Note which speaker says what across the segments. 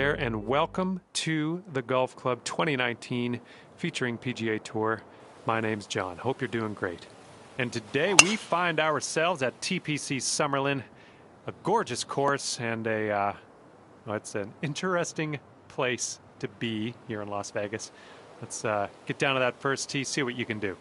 Speaker 1: there, and welcome to the Golf Club 2019 featuring PGA Tour. My name's John. Hope you're doing great. And today we find ourselves at TPC Summerlin, a gorgeous course and it's an interesting place to be here in Las Vegas. Let's get down to that first tee, see what you can do.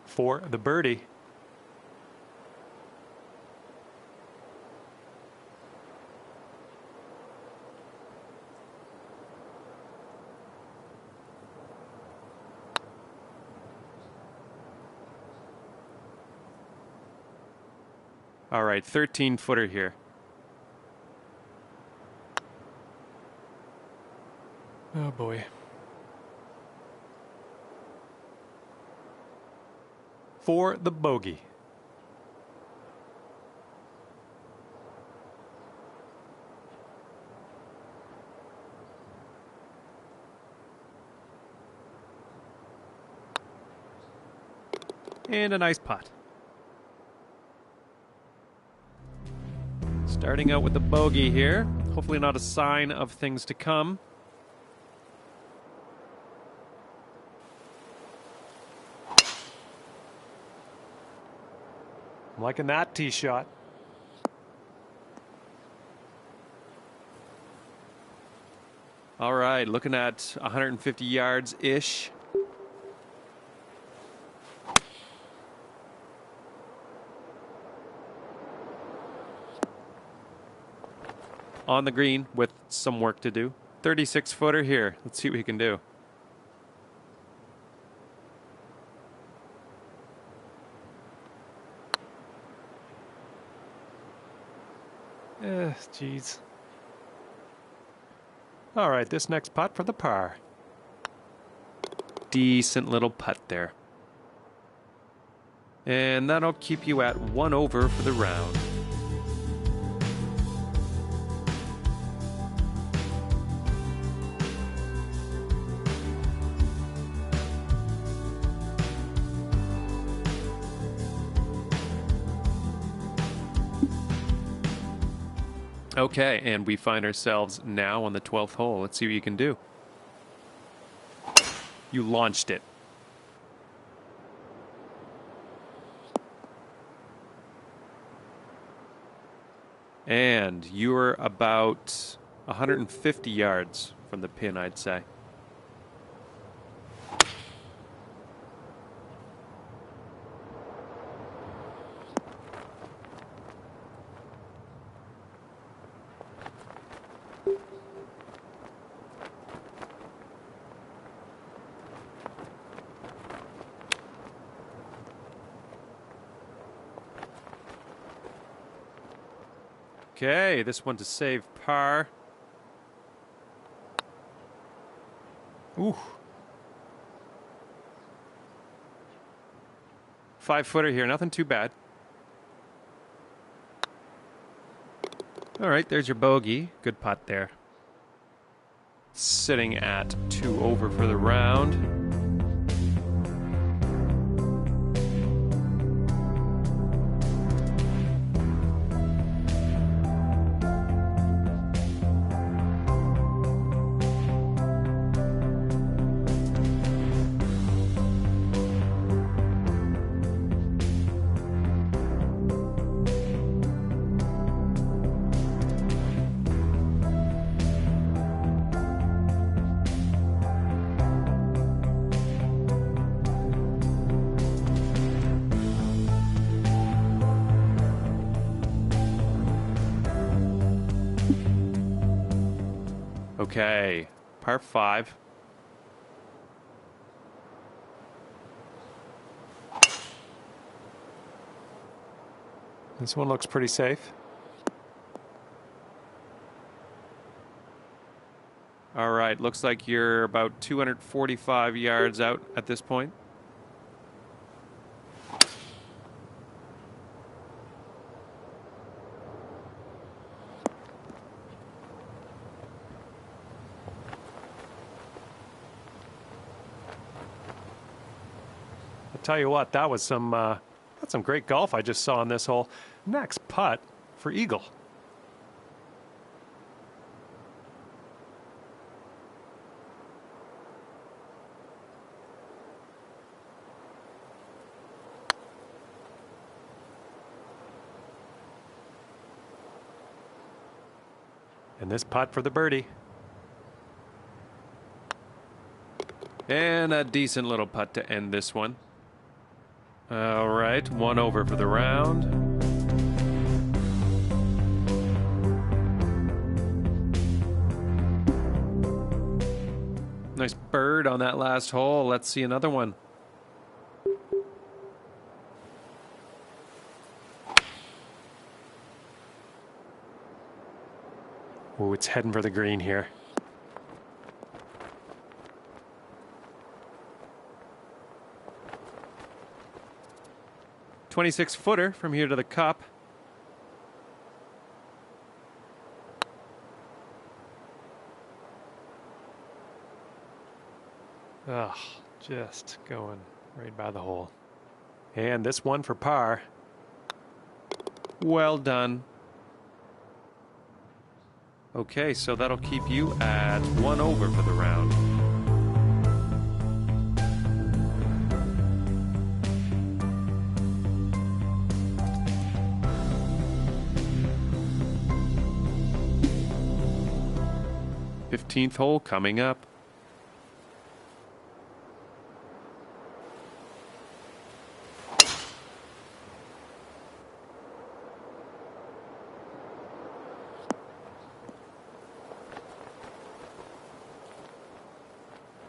Speaker 1: For the birdie. All right, 13-footer here. Oh boy. For the bogey. And a nice putt. Starting out with the bogey here. Hopefully not a sign of things to come. I'm liking that tee shot. All right, looking at 150 yards-ish. On the green with some work to do. 36-footer here. Let's see what he can do. Jeez. All right, this next putt for the par. Decent little putt there. And that'll keep you at 1 over for the round. Okay, and we find ourselves now on the 12th hole. Let's see what you can do. You launched it. And you're about 150 yards from the pin, I'd say. Okay, this one to save par. Ooh. 5-footer here, nothing too bad. All right, there's your bogey. Good putt there. Sitting at 2 over for the round. Okay, par 5. This one looks pretty safe. All right, looks like you're about 245 yards out at this point. I'll tell you what, that's some great golf I just saw on this hole. Next putt for eagle. And this putt for the birdie. And a decent little putt to end this one. All right, 1 over for the round. Nice bird on that last hole. Let's see another one. Oh, it's heading for the green here. "26-footer from here to the cup. Ugh, just going right by the hole. And this one for par. Well done. Okay, so that'll keep you at 1 over for the round. Fifteenth hole coming up.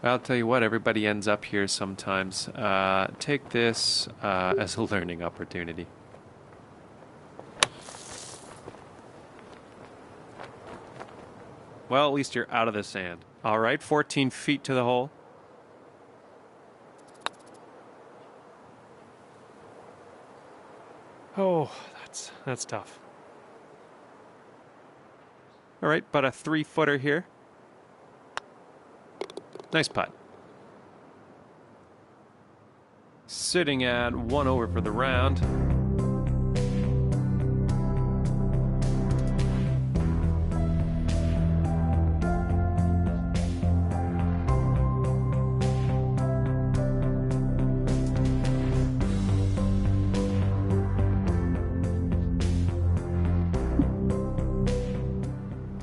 Speaker 1: I'll tell you what, everybody ends up here sometimes. Take this as a learning opportunity. Well, at least you're out of the sand. All right, 14 feet to the hole. Oh, that's tough. All right, but a 3-footer here. Nice putt. Sitting at 1 over for the round.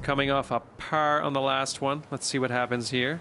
Speaker 1: Coming off a par on the last one. Let's see what happens here.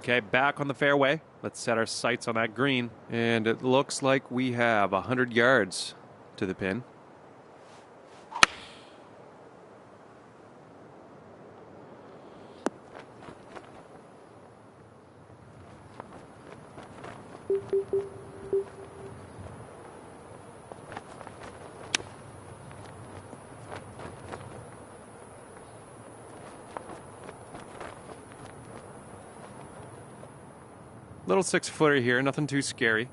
Speaker 1: Okay, back on the fairway. Let's set our sights on that green. And it looks like we have 100 yards to the pin. Little 6-footer here, nothing too scary.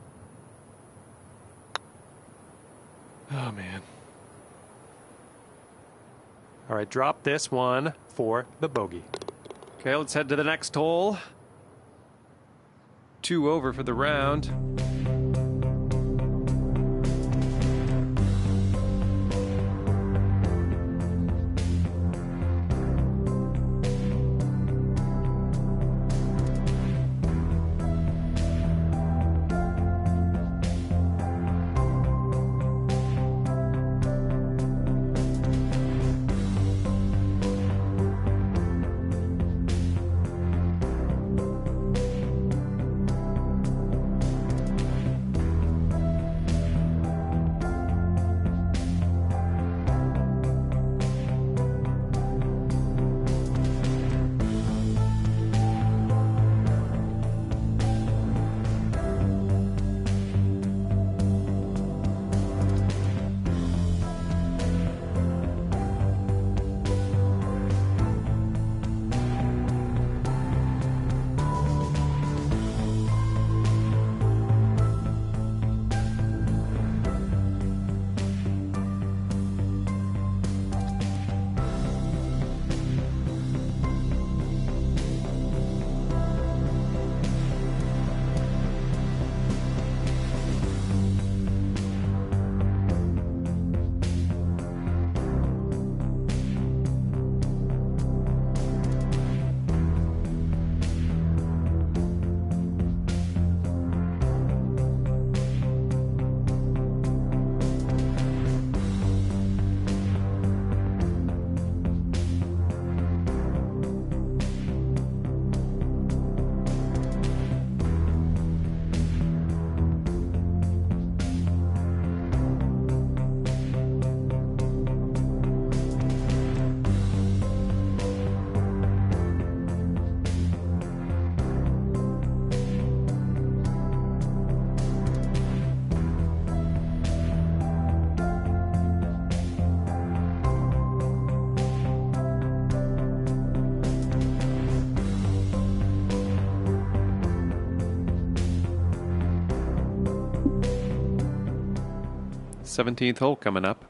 Speaker 1: Oh, man. All right, drop this one for the bogey. Okay, let's head to the next hole. 2 over for the round. 17th hole coming up.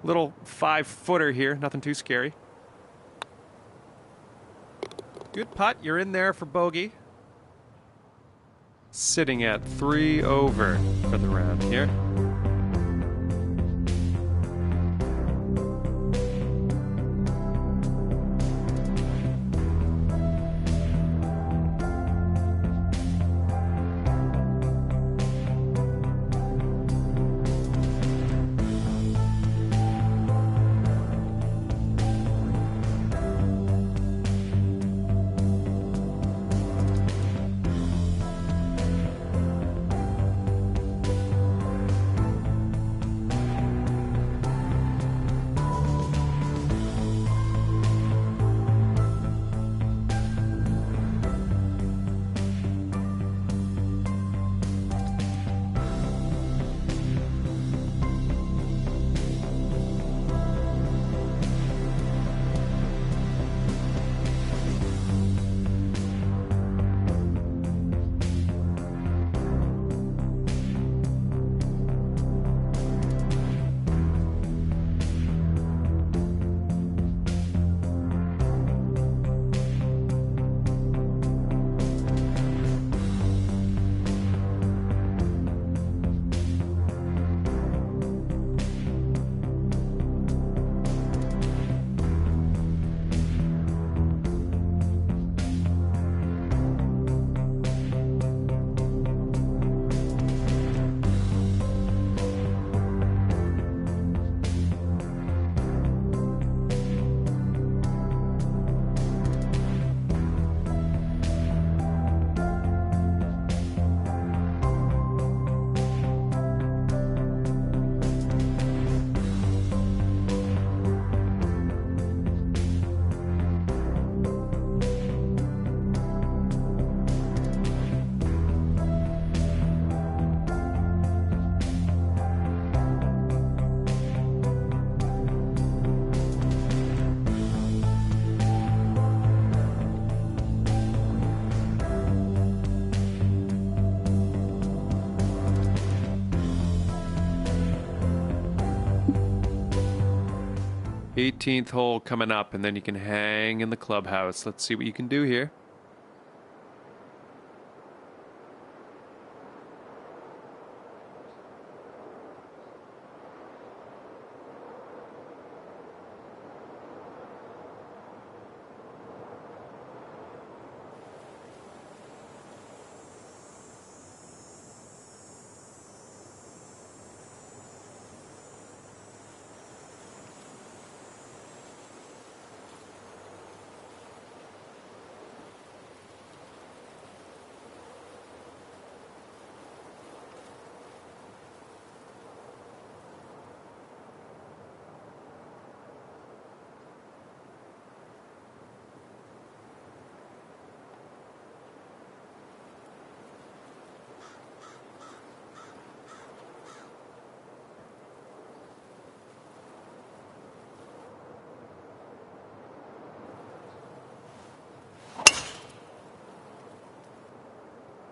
Speaker 1: Little 5-footer here, nothing too scary. Good putt, you're in there for bogey. Sitting at 3 over for the round here. Eighteenth hole coming up, and then you can hang in the clubhouse. Let's see what you can do here.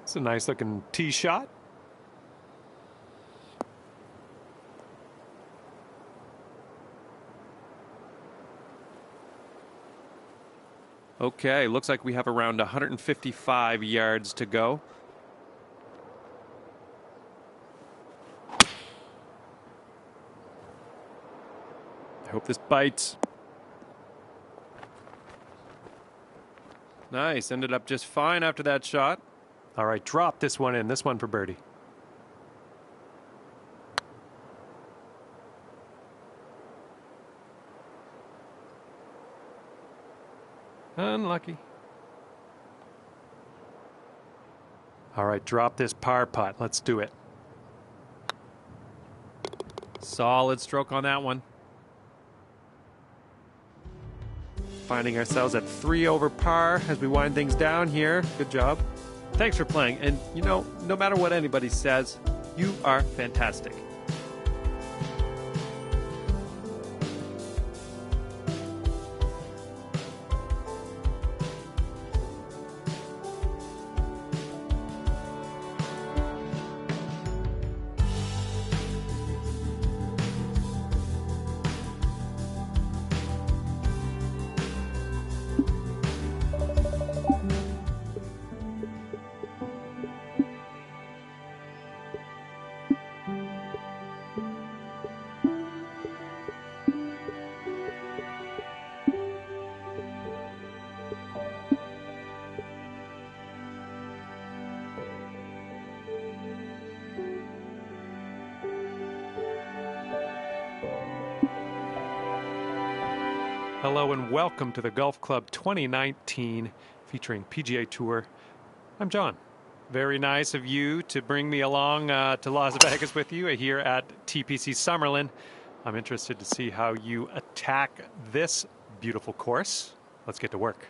Speaker 1: It's a nice looking tee shot. Okay, looks like we have around 155 yards to go. I hope this bites. Nice, ended up just fine after that shot. All right, drop this one in, this one for birdie. Unlucky. All right, drop this par putt. Let's do it. Solid stroke on that one. Finding ourselves at 3 over par as we wind things down here. Good job. Thanks for playing. And, you know, no matter what anybody says, you are fantastic. Hello and welcome to the Golf Club 2019 featuring PGA Tour. I'm John. Very nice of you to bring me along to Las Vegas with you here at TPC Summerlin. I'm interested to see how you attack this beautiful course. Let's get to work.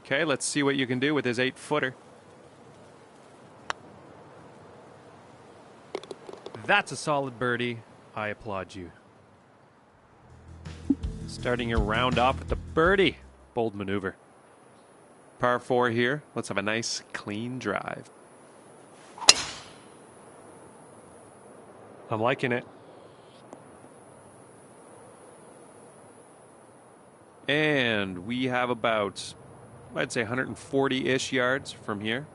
Speaker 1: Okay, let's see what you can do with his 8-footer. That's a solid birdie. I applaud you. Starting your round off with the birdie. Bold maneuver. Par 4 here. Let's have a nice, clean drive. I'm liking it. And we have about, I'd say, 140-ish yards from here.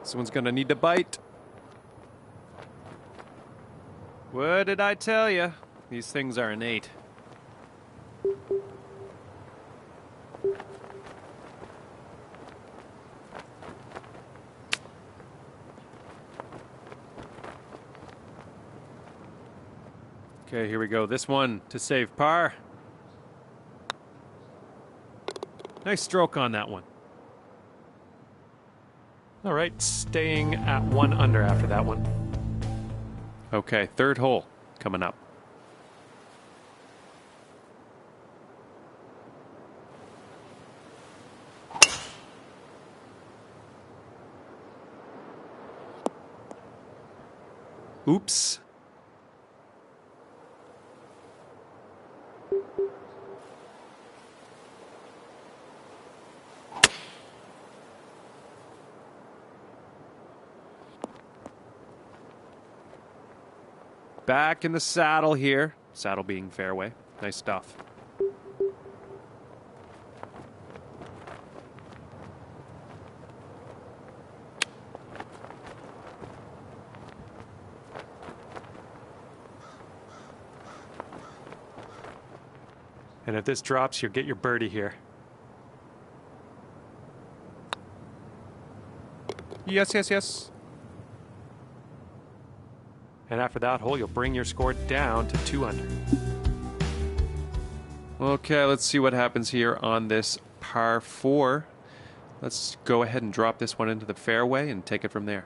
Speaker 1: Someone's going to need to bite. What did I tell you? These things are innate. Okay, here we go. This one to save par. Nice stroke on that one. All right, staying at 1 under after that one. Okay, third hole coming up. Oops. Back in the saddle here. Saddle being fairway. Nice stuff. And if this drops, you'll get your birdie here. Yes, yes, yes. And after that hole, you'll bring your score down to 2 under. Okay, let's see what happens here on this par 4. Let's go ahead and drop this one into the fairway and take it from there.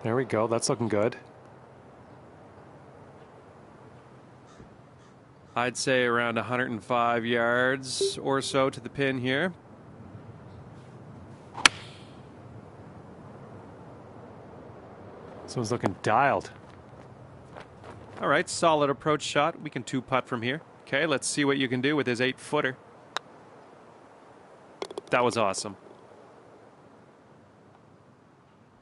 Speaker 1: There we go. That's looking good. I'd say around 105 yards or so to the pin here. This one's looking dialed. All right, solid approach shot. We can two-putt from here. Okay, let's see what you can do with his 8-footer. That was awesome.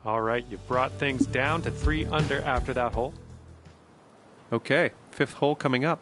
Speaker 1: All right, you brought things down to 3 under after that hole. Okay, 5th hole coming up.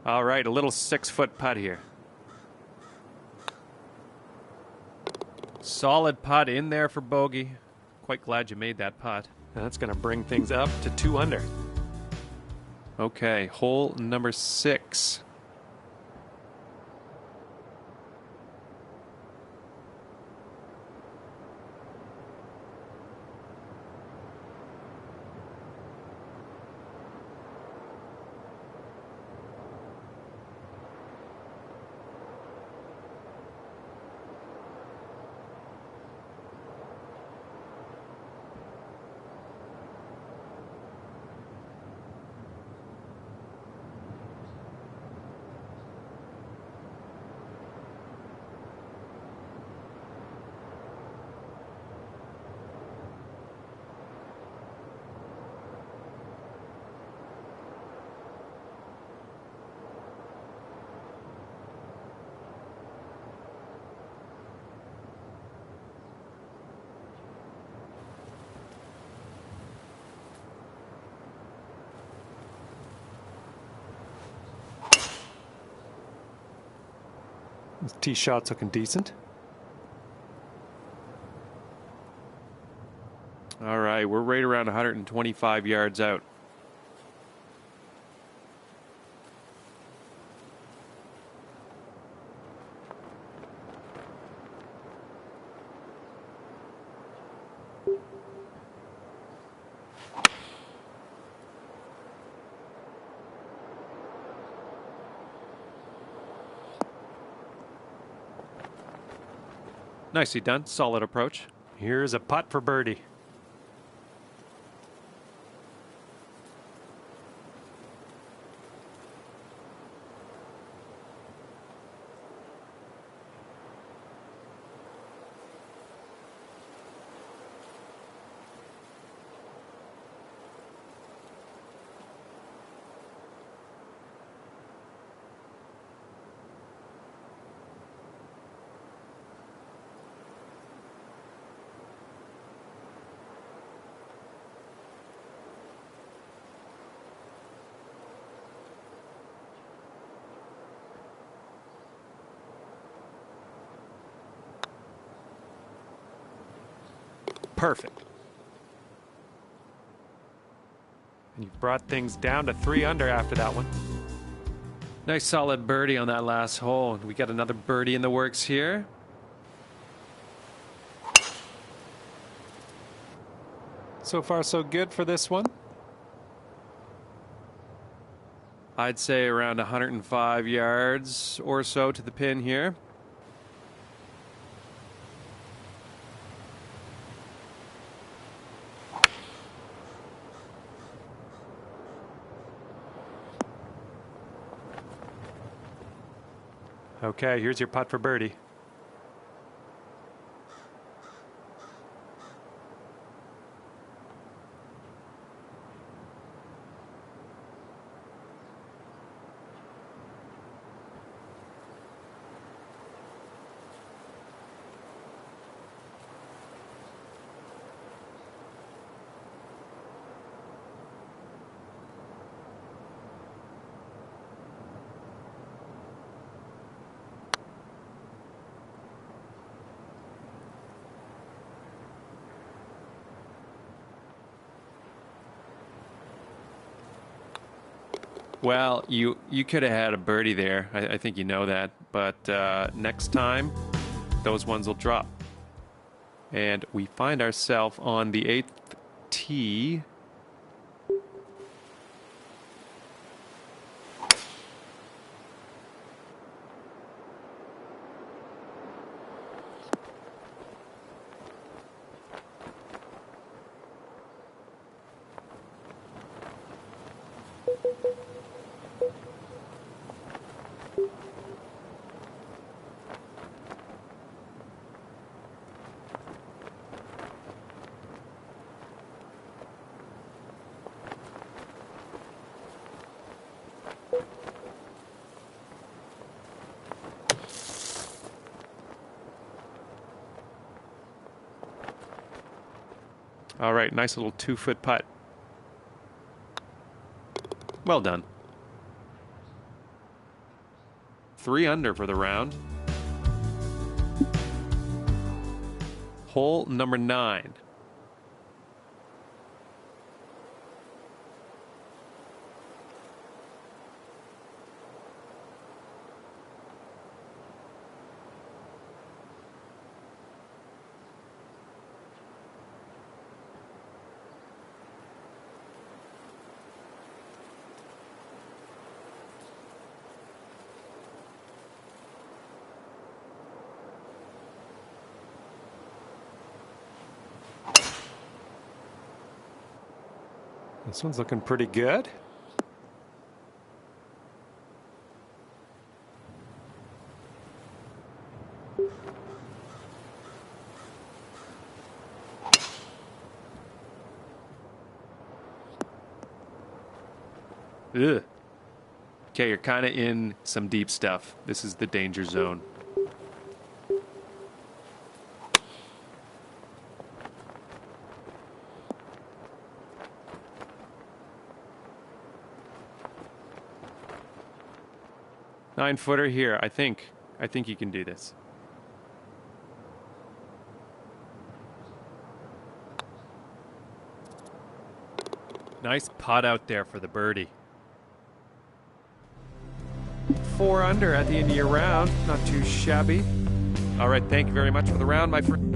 Speaker 1: All right, a little 6-foot putt here. Solid putt in there for bogey. Quite glad you made that putt. That's going to bring things up to 2 under. Okay, hole number 6. This tee shot's looking decent. All right, we're right around 125 yards out. Nicely done. Solid approach. Here's a putt for birdie. Perfect. And you brought things down to 3 under after that one. Nice solid birdie on that last hole. We got another birdie in the works here. So far, so good for this one. I'd say around 105 yards or so to the pin here. Okay, here's your putt for birdie. Well, you could have had a birdie there. I think you know that. But next time, those ones will drop. And we find ourselves on the 8th tee. All right, nice little 2-foot putt. Well done. 3 under for the round. Hole number 9. This one's looking pretty good. Ugh. Okay, you're kind of in some deep stuff. This is the danger zone. Nine-footer here. I think you can do this. Nice putt out there for the birdie. 4 under at the end of your round. Not too shabby. All right, thank you very much for the round, my friend.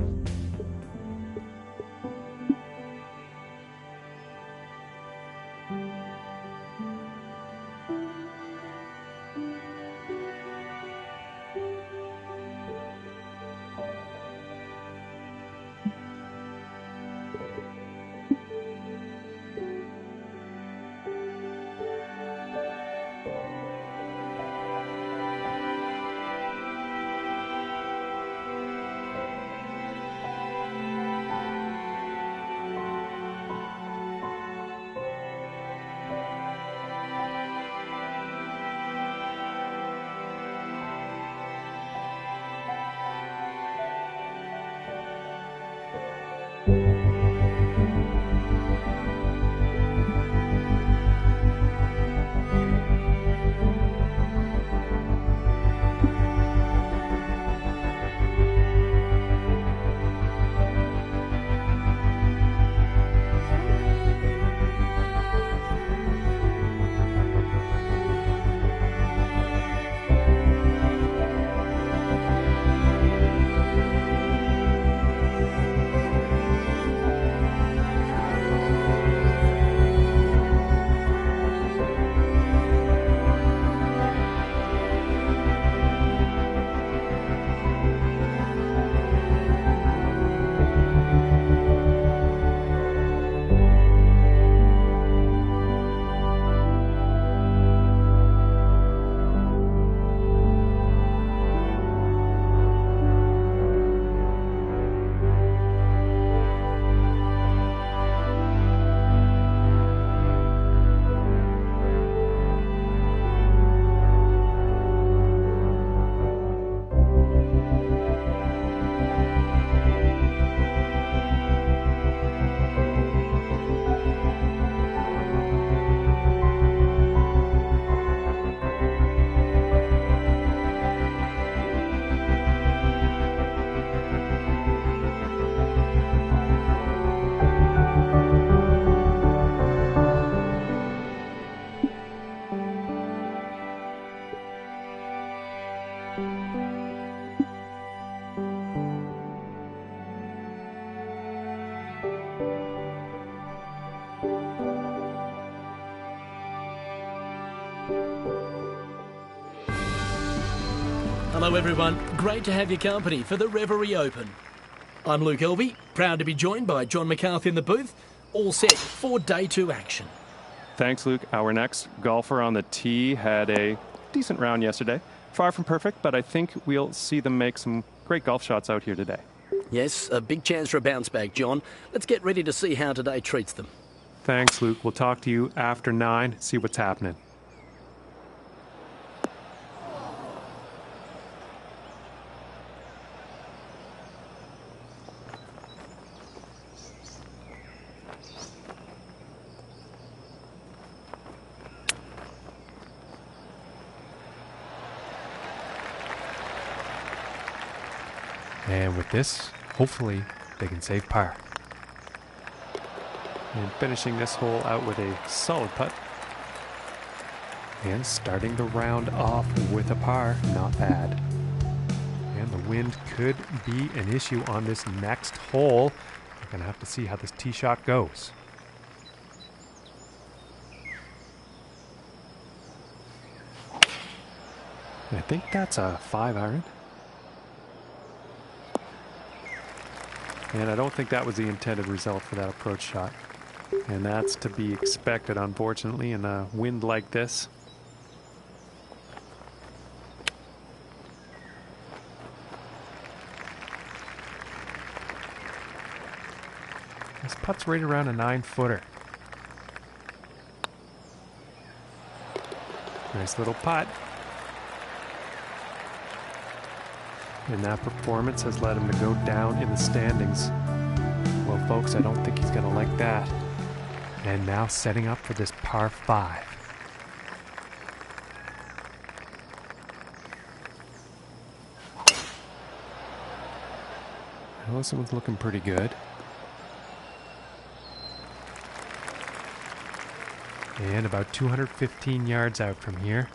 Speaker 2: Hello everyone, great to have your company for the Reverie Open. I'm Luke Elvey, proud to be joined by John McCarthy in the booth, all set for day 2 action.
Speaker 1: Thanks, Luke. Our next golfer on the tee had a decent round yesterday. Far from perfect, but I think we'll see them make some great golf shots out here today.
Speaker 2: Yes, a big chance for a bounce back, John. Let's get ready to see how today treats them.
Speaker 1: Thanks, Luke. We'll talk to you after 9, see what's happening. And with this, hopefully, they can save par. And finishing this hole out with a solid putt. And starting the round off with a par, not bad. And the wind could be an issue on this next hole. We're going to have to see how this tee shot goes. And I think that's a 5-iron. And I don't think that was the intended result for that approach shot. And that's to be expected, unfortunately, in a wind like this. This putt's right around a 9-footer. Nice little putt. And that performance has led him to go down in the standings. Well, folks, I don't think he's going to like that. And now setting up for this par 5. Well, this one's looking pretty good. And about 215 yards out from here.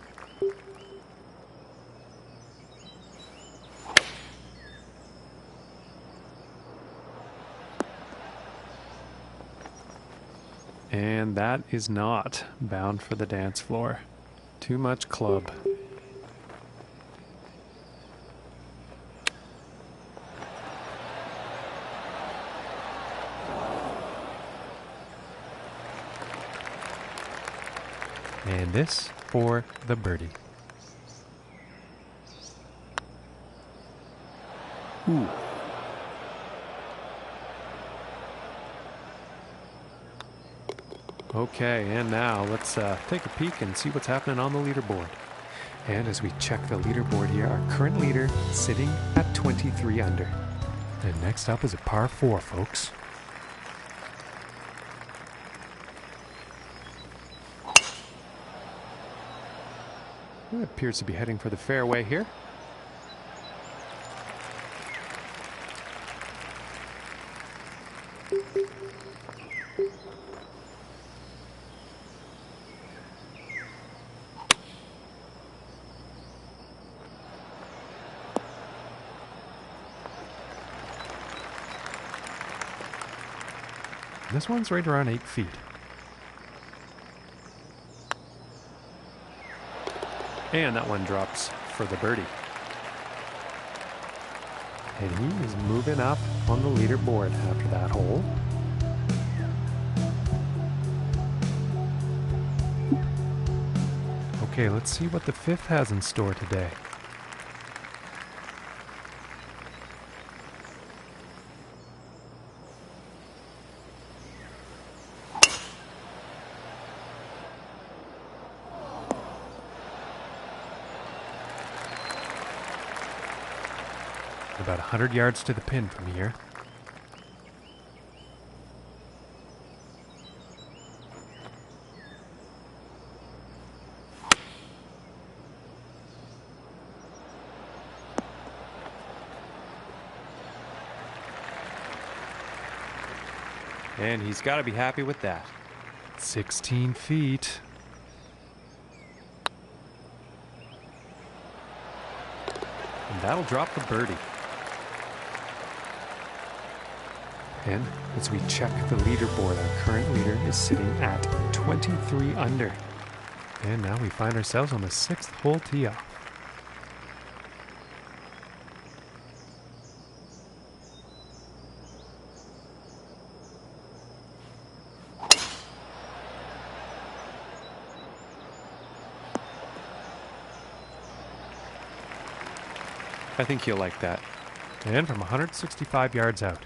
Speaker 1: And that is not bound for the dance floor. Too much club. And this for the birdie. Ooh. Okay, and now let's take a peek and see what's happening on the leaderboard. And as we check the leaderboard here, our current leader sitting at 23 under. And next up is a par 4, folks. It appears to be heading for the fairway here. This one's right around 8 feet. And that one drops for the birdie. And he is moving up on the leaderboard after that hole. Okay, let's see what the 5th has in store today. About 100 yards to the pin from here. And he's got to be happy with that. 16 feet. And that'll drop the birdie. And as we check the leaderboard, our current leader is sitting at 23 under. And now we find ourselves on the 6th hole tee off. I think he'll like that. And from 165 yards out.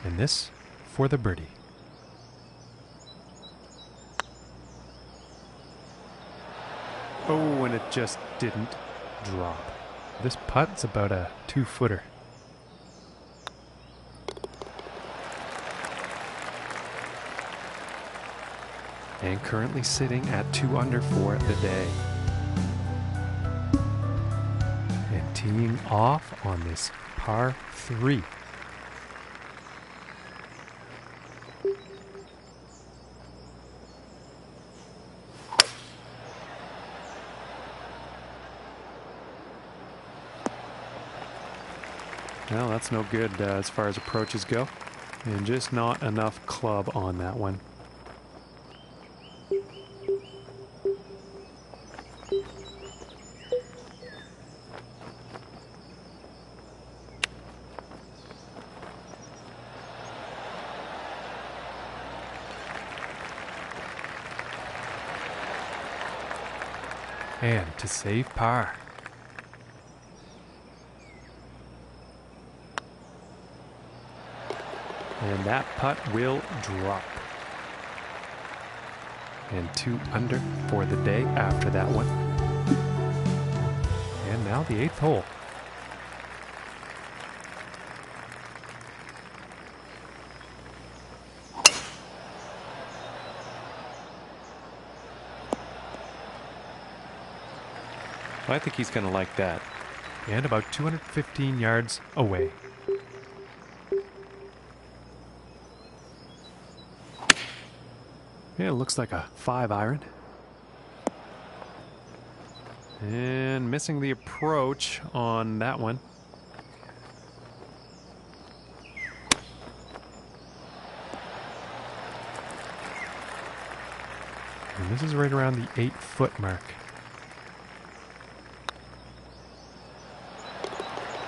Speaker 1: And this for the birdie. Oh, and it just didn't drop. This putt's about a 2-footer. And currently sitting at 2 under for the day. And teeing off on this par 3. Well, that's no good as far as approaches go. And just not enough club on that one. And to save par. And that putt will drop. And 2 under for the day after that one. And now the 8th hole. I think he's going to like that. And about 215 yards away. Yeah, it looks like a 5-iron. And missing the approach on that one. And this is right around the 8-foot mark.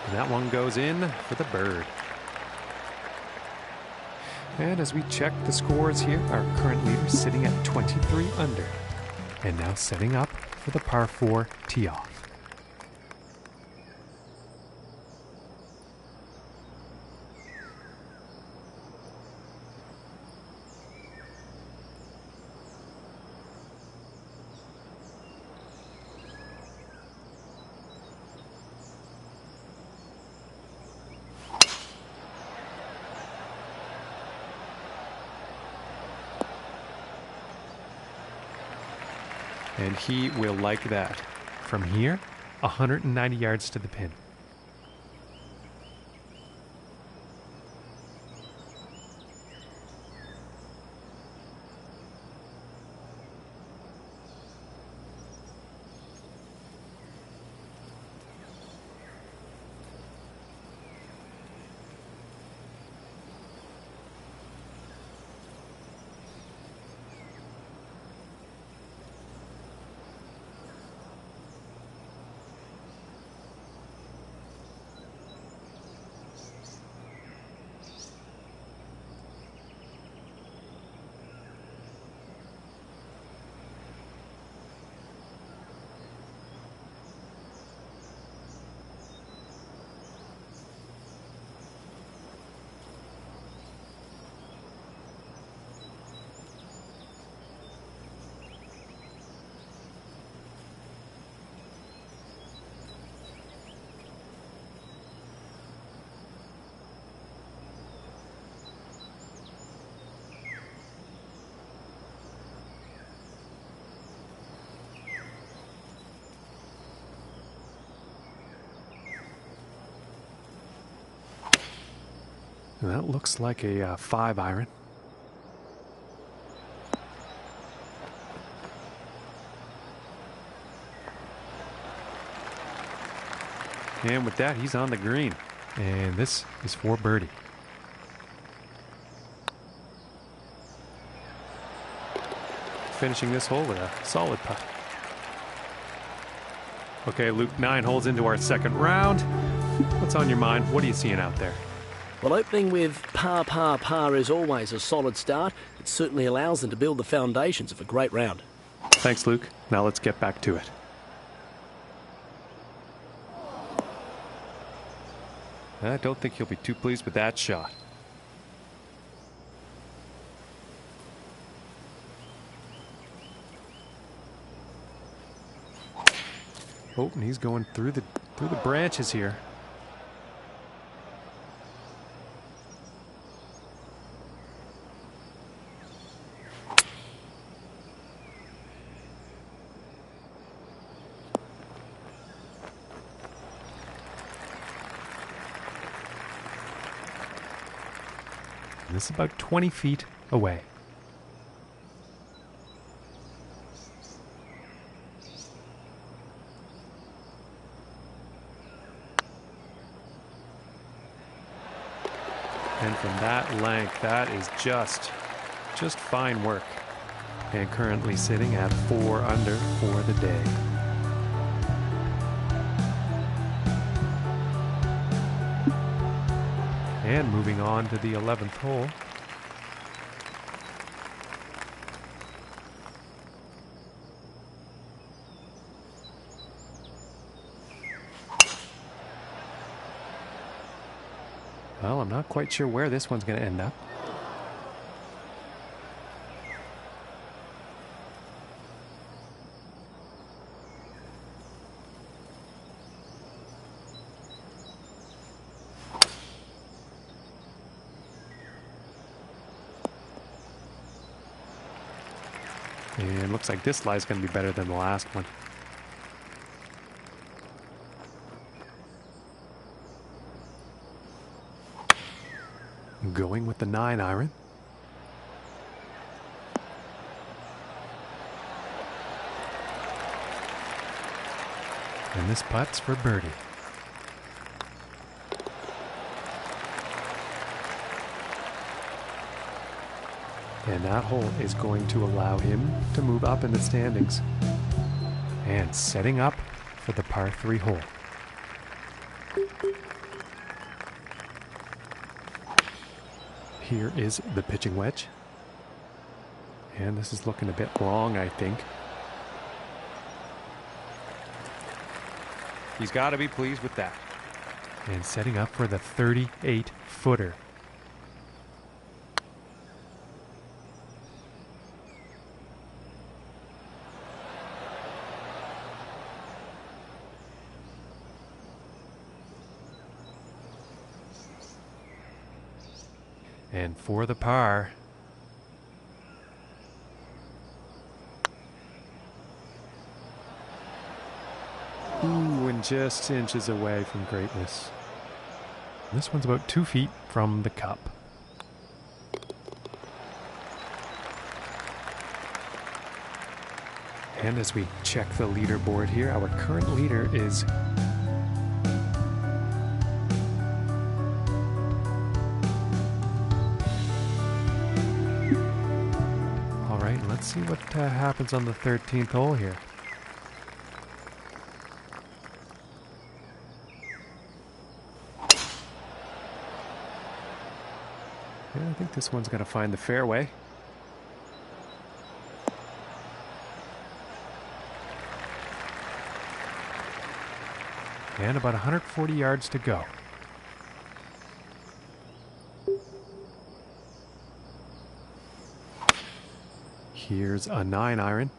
Speaker 1: And that one goes in for the bird. And as we check the scores here, our current leader sitting at 23 under. And now setting up for the par 4 tee off. And he will like that. From here, 190 yards to the pin. And that looks like a 5-iron. And with that, he's on the green. And this is for birdie. Finishing this hole with a solid putt. Okay, Luke, 9 holes into our second round. What's on your mind? What are you seeing out there?
Speaker 2: Well, opening with par, par, par is always a solid start. It certainly allows them to build the foundations of a great round.
Speaker 1: Thanks, Luke. Now let's get back to it. I don't think he'll be too pleased with that shot. Oh, and he's going through the branches here. This is about 20 feet away. And from that length, that is just fine work. And currently sitting at 4 under for the day. And moving on to the 11th hole. Well, I'm not quite sure where this one's going to end up. And looks like this lie is going to be better than the last one. Going with the 9 iron. And this putt's for birdie. And that hole is going to allow him to move up in the standings. And setting up for the par 3 hole. Here is the pitching wedge. And this is looking a bit long, I think. He's got to be pleased with that. And setting up for the 38-footer. And for the par. Ooh, and just inches away from greatness. This one's about 2 feet from the cup. And as we check the leaderboard here, our current leader is let's see what happens on the 13th hole here. Yeah, I think this one's going to find the fairway. And about 140 yards to go. Here's a 9 iron.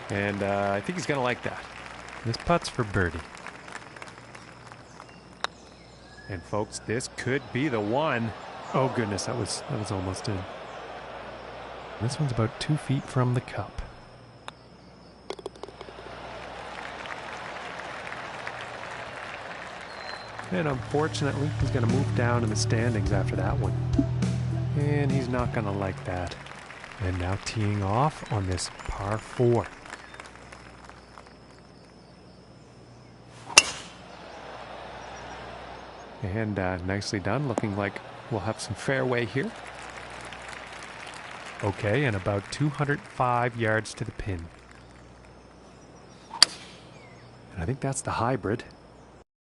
Speaker 1: And I think he's going to like that. This putt's for birdie. And folks, this could be the one. Oh goodness, that was almost in. This one's about 2 feet from the cup. And unfortunately, he's going to move down in the standings after that one. And he's not going to like that. And now teeing off on this par 4. And nicely done. Looking like we'll have some fairway here. Okay, and about 205 yards to the pin. I think that's the hybrid.